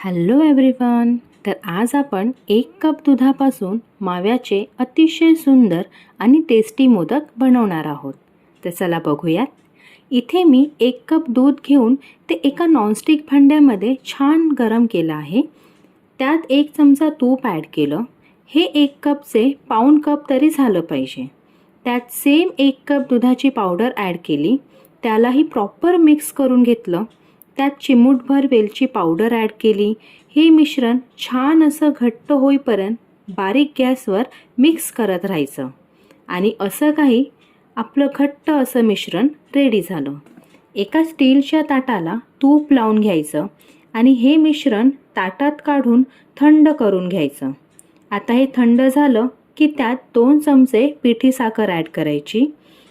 Hello everyone. तर आज आपण 1 कप दुधापासून माव्याचे अतिशय सुंदर आणि टेस्टी मोदक बनवणार आहोत. तर चला बघूयात. इथे मी 1 कप दूध घेऊन ते एका नॉनस्टिक भांड्यामध्ये छान गरम केलं आहे. त्यात 1 चमचा तूप ॲड केलं. हे 1 कपचे पाऊण कप तरी झालं पाहिजे. त्यात सेम 1 कप दुधाची पावडर ॲड केली. त्यालाही प्रॉपर मिक्स करून घेतलं. त्यात चिमूटभर वेलची पावडर ॲड केली. हे मिश्रण छान असं घट्ट होईपर्यंत बारीक गॅसवर मिक्स करत राहायचं. आणि असं काही आपलं घट्ट असं मिश्रण रेडी झालं. एका स्टीलच्या ताटाला तूप लावून घ्यायचं आणि हे मिश्रण ताटात काढून थंड करून घ्यायचं. आता हे थंड झालं की त्यात 2 चमचे पिठी साखर ॲड करायची.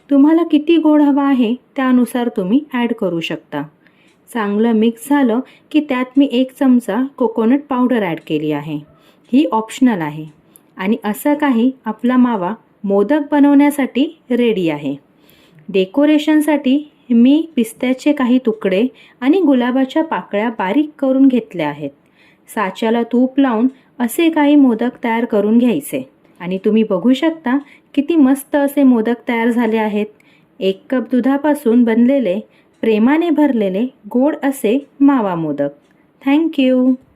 तुम्हाला किती गोड हवा आहे त्यानुसार तुम्ही ॲड करू शकता. चांगलं मिक्स झालं की त्यात मी 1 चमचा कोकोनट पावडर ॲड केली आहे. ही ऑप्शनल आहे. आणि असं काही आपला मावा मोदक बनवण्यासाठी रेडी आहे. डेकोरेशनसाठी मी पिस्त्याचे काही तुकडे आणि गुलाबाच्या पाकळ्या बारीक करून घेतल्या आहेत. साच्याला तूप लावून असे काही मोदक तयार करून घ्यायचे. आणि तुम्ही बघू शकता किती मस्त असे मोदक तयार झाले आहेत. 1 कप दुधापासून बनलेले प्रेमाने भरलेले गोड असे मावा मोदक. थँक्यू.